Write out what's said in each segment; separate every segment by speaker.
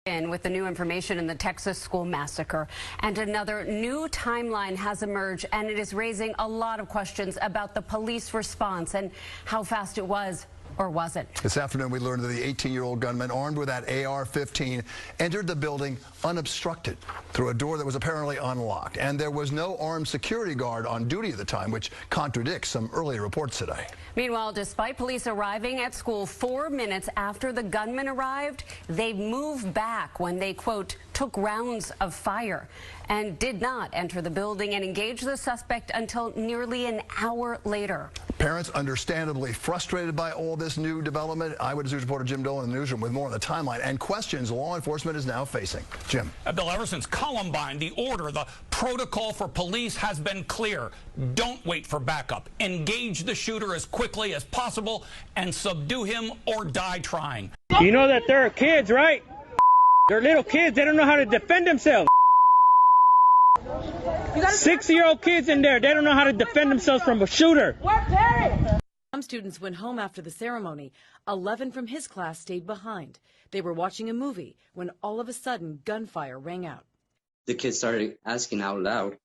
Speaker 1: In with the new information in the Texas school massacre, and another new timeline has emerged, and it is raising a lot of questions about the police response and how fast it was or wasn't.
Speaker 2: This afternoon we learned that the 18-year-old gunman armed with that AR-15 entered the building unobstructed through a door that was apparently unlocked, and there was no armed security guard on duty at the time, which contradicts some earlier reports today.
Speaker 1: Meanwhile, despite police arriving at school 4 minutes after the gunman arrived, they moved back when they, quote, took rounds of fire and did not enter the building and engage the suspect until nearly an hour later.
Speaker 2: Parents understandably frustrated by all this new development. Eyewitness News reporter Jim Dolan in the newsroom with more on the timeline and questions law enforcement is now facing. Jim.
Speaker 3: Bill, ever since Columbine, the order, the protocol for police has been clear. Don't wait for backup. Engage the shooter as quickly as possible and subdue him or die trying.
Speaker 4: You know that there are kids, right? They're little kids. They don't know how to defend themselves. 6-year-old kids in there. They don't know how to defend themselves from a shooter.
Speaker 5: Some students went home after the ceremony. 11 from his class stayed behind. They were watching a movie when all of a sudden gunfire rang out.
Speaker 6: The kids started asking out loud,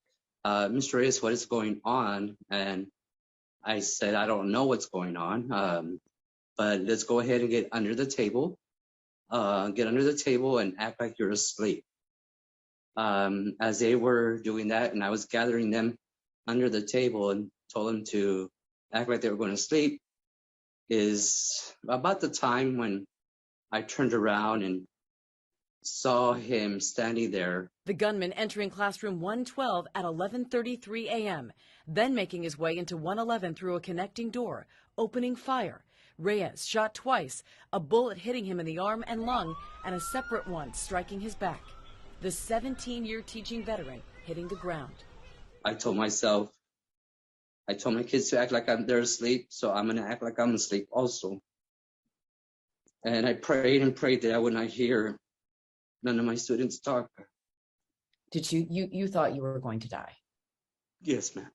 Speaker 6: Mr. Reyes, what is going on? And I said, I don't know what's going on, but let's go ahead and get under the table. Get under the table and act like you're asleep. As they were doing that, and I was gathering them under the table and told them to act like they were going to sleep, is about the time when I turned around and saw him standing there.
Speaker 5: The gunman entering classroom 112 at 11:33 a.m., then making his way into 111 through a connecting door, opening fire. Reyes shot twice, a bullet hitting him in the arm and lung, and a separate one striking his back. The 17-year teaching veteran hitting the ground.
Speaker 6: I told my kids to act like they're asleep, so I'm going to act like I'm asleep also. And I prayed and prayed that I would not hear none of my students talk.
Speaker 5: Did you thought you were going to die?
Speaker 6: Yes, ma'am.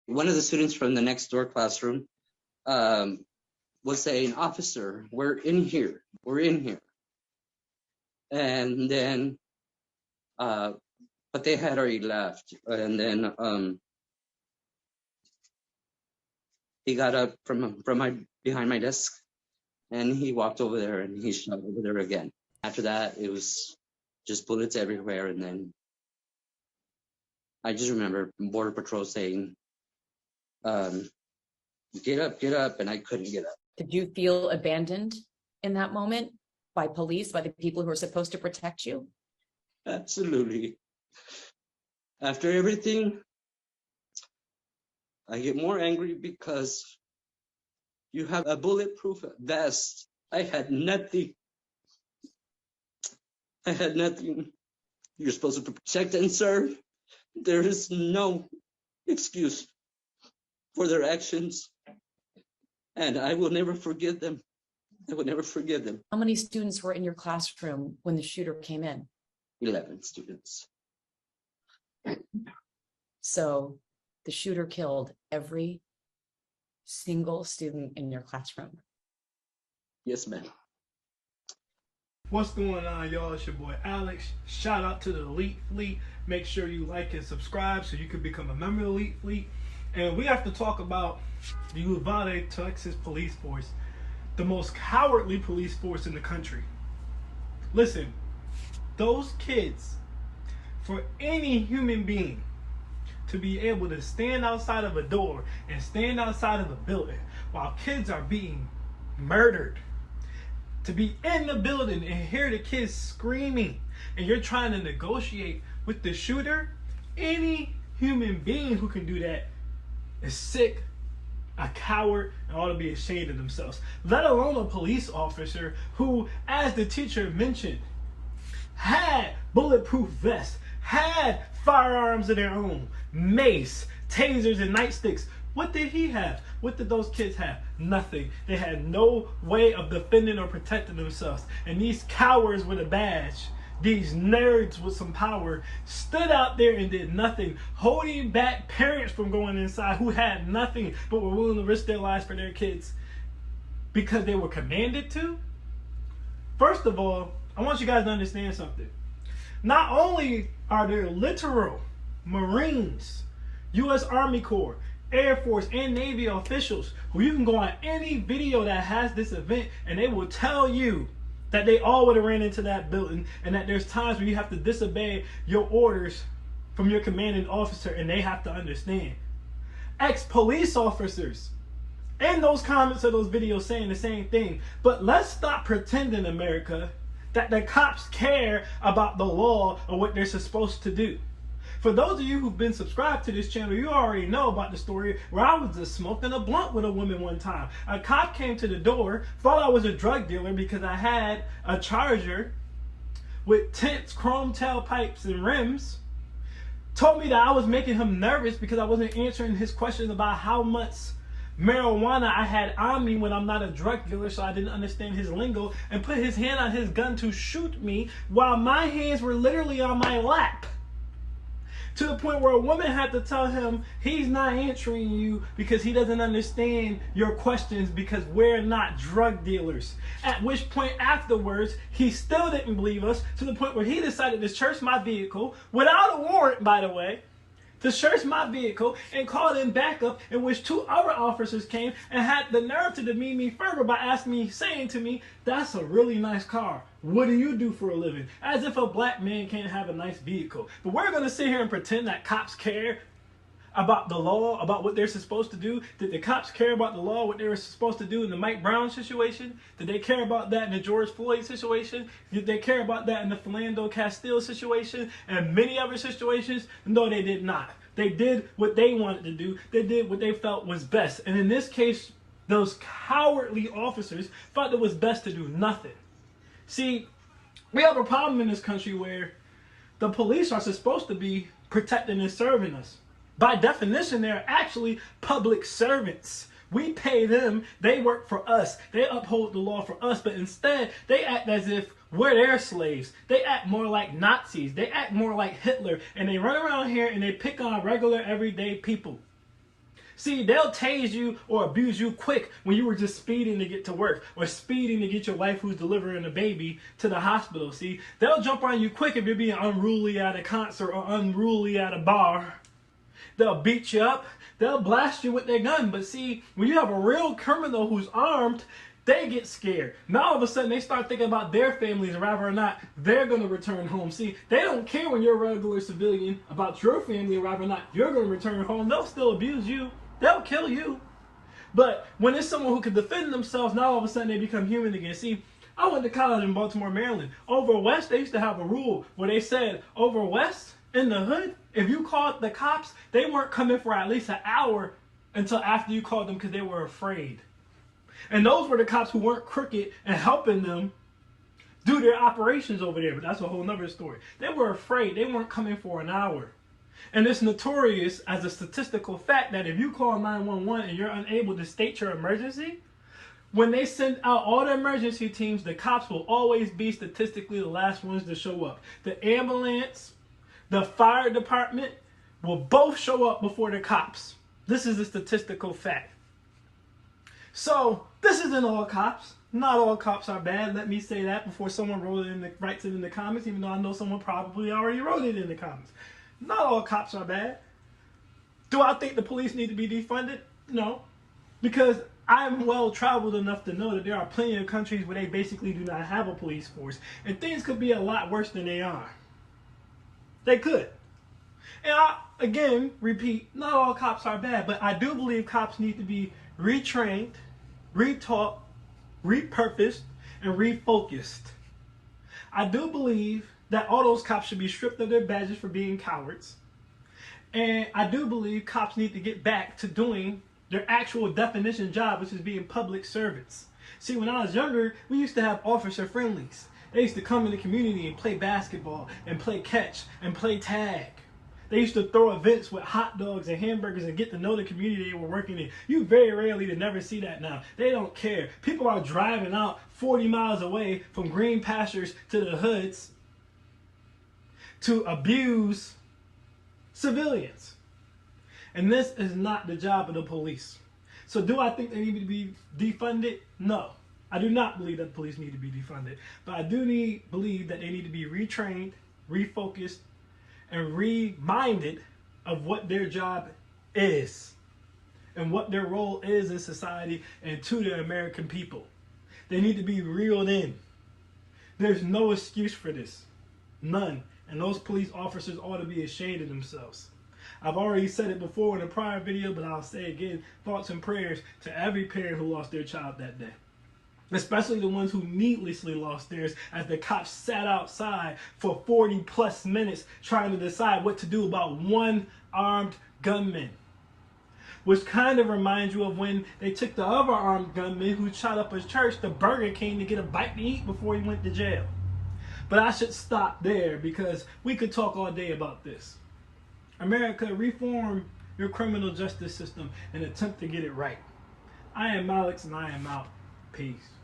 Speaker 6: One of the students from the next door classroom was saying, officer, we're in here. And then, but they had already left. And then he got up from behind my desk and he walked over there and he shot over there again. After that, it was just bullets everywhere. And then I just remember Border Patrol saying, get up, and I couldn't get up.
Speaker 5: Did you feel abandoned in that moment by police, by the people who are supposed to protect you?
Speaker 6: Absolutely. After everything, I get more angry because you have a bulletproof vest. I had nothing. You're supposed to protect and serve. There is no excuse for their actions. And I will never forgive them.
Speaker 5: How many students were in your classroom when the shooter came in?
Speaker 6: 11 students.
Speaker 5: So the shooter killed every single student in your classroom.
Speaker 6: Yes, ma'am.
Speaker 7: What's going on, y'all? It's your boy Alex. Shout out to the Elite Fleet. Make sure you like and subscribe so you can become a member of the Elite Fleet. And we have to talk about the Uvalde, Texas police force, the most cowardly police force in the country. Listen, those kids, for any human being to be able to stand outside of a door and stand outside of a building while kids are being murdered, to be in the building and hear the kids screaming and you're trying to negotiate with the shooter, any human being who can do that is sick, a coward, and ought to be ashamed of themselves. Let alone a police officer who, as the teacher mentioned, had bulletproof vests, had firearms of their own, mace, tasers, and nightsticks. What did he have? What did those kids have? Nothing. They had no way of defending or protecting themselves. And these cowards with a badge, these nerds with some power, stood out there and did nothing, holding back parents from going inside who had nothing but were willing to risk their lives for their kids because they were commanded to. First of all, I want you guys to understand something. Not only are there literal Marines, U.S. Army Corps, Air Force, and Navy officials who you can go on any video that has this event and they will tell you that they all would have ran into that building and that there's times where you have to disobey your orders from your commanding officer and they have to understand. Ex-police officers in those comments of those videos saying the same thing. But let's stop pretending, America, that the cops care about the law or what they're supposed to do. For those of you who've been subscribed to this channel, you already know about the story where I was just smoking a blunt with a woman one time. A cop came to the door, thought I was a drug dealer because I had a Charger with tints, chrome tailpipes, and rims. Told me that I was making him nervous because I wasn't answering his questions about how much marijuana I had on me when I'm not a drug dealer, so I didn't understand his lingo, and put his hand on his gun to shoot me while my hands were literally on my lap. To the point where a woman had to tell him he's not answering you because he doesn't understand your questions because we're not drug dealers. At which point afterwards, he still didn't believe us, to the point where he decided to search my vehicle without a warrant, by the way, to search my vehicle and called in backup, in which 2 other officers came and had the nerve to demean me further by asking me, saying to me, "That's a really nice car. What do you do for a living?" As if a black man can't have a nice vehicle. But we're going to sit here and pretend that cops care about the law, about what they're supposed to do. Did the cops care about the law, what they were supposed to do in the Mike Brown situation? Did they care about that in the George Floyd situation? Did they care about that in the Philando Castile situation and many other situations? No, they did not. They did what they wanted to do. They did what they felt was best. And in this case, those cowardly officers thought it was best to do nothing. See, we have a problem in this country where the police are supposed to be protecting and serving us. By definition, they're actually public servants. We pay them, they work for us, they uphold the law for us, but instead they act as if we're their slaves. They act more like Nazis, they act more like Hitler, and they run around here and they pick on regular everyday people. See, they'll tase you or abuse you quick when you were just speeding to get to work or speeding to get your wife who's delivering a baby to the hospital. See, they'll jump on you quick if you're being unruly at a concert or unruly at a bar. They'll beat you up. They'll blast you with their gun. But see, when you have a real criminal who's armed, they get scared. Now all of a sudden they start thinking about their families and whether or not they're going to return home. See, they don't care when you're a regular civilian about your family or whether or not you're going to return home. They'll still abuse you. They'll kill you. But when it's someone who can defend themselves, now all of a sudden they become human again. See, I went to college in Baltimore, Maryland. Over West, they used to have a rule where they said, over West, in the hood, if you called the cops, they weren't coming for at least an hour until after you called them because they were afraid. And those were the cops who weren't crooked and helping them do their operations over there. But that's a whole nother story. They were afraid. They weren't coming for an hour. And it's notorious as a statistical fact that if you call 911 and you're unable to state your emergency, when they send out all the emergency teams, the cops will always be statistically the last ones to show up. The ambulance, the fire department will both show up before the cops. This is a statistical fact. So this isn't all cops. Not all cops are bad. Let me say that before someone writes it in the comments, even though I know someone probably already wrote it in the comments. Not all cops are bad. Do I think the police need to be defunded? No. Because I'm well traveled enough to know that there are plenty of countries where they basically do not have a police force. And things could be a lot worse than they are. They could. And I, again, repeat, not all cops are bad, but I do believe cops need to be retrained, retaught, repurposed, and refocused. I do believe that all those cops should be stripped of their badges for being cowards. And I do believe cops need to get back to doing their actual definition job, which is being public servants. See, when I was younger, we used to have officer friendlies. They used to come in the community and play basketball and play catch and play tag. They used to throw events with hot dogs and hamburgers and get to know the community they were working in. You very rarely to never see that now. They don't care. People are driving out 40 miles away from green pastures to the hoods to abuse civilians. And this is not the job of the police. So do I think they need to be defunded? No. I do not believe that police need to be defunded, but I do believe that they need to be retrained, refocused, and reminded of what their job is and what their role is in society and to the American people. They need to be reeled in. There's no excuse for this. None. And those police officers ought to be ashamed of themselves. I've already said it before in a prior video, but I'll say again, thoughts and prayers to every parent who lost their child that day. Especially the ones who needlessly lost theirs as the cops sat outside for 40 plus minutes trying to decide what to do about one armed gunman. Which kind of reminds you of when they took the other armed gunman who shot up a church to Burger King to get a bite to eat before he went to jail. But I should stop there because we could talk all day about this. America, reform your criminal justice system and attempt to get it right. I am Alex and I am out. Peace.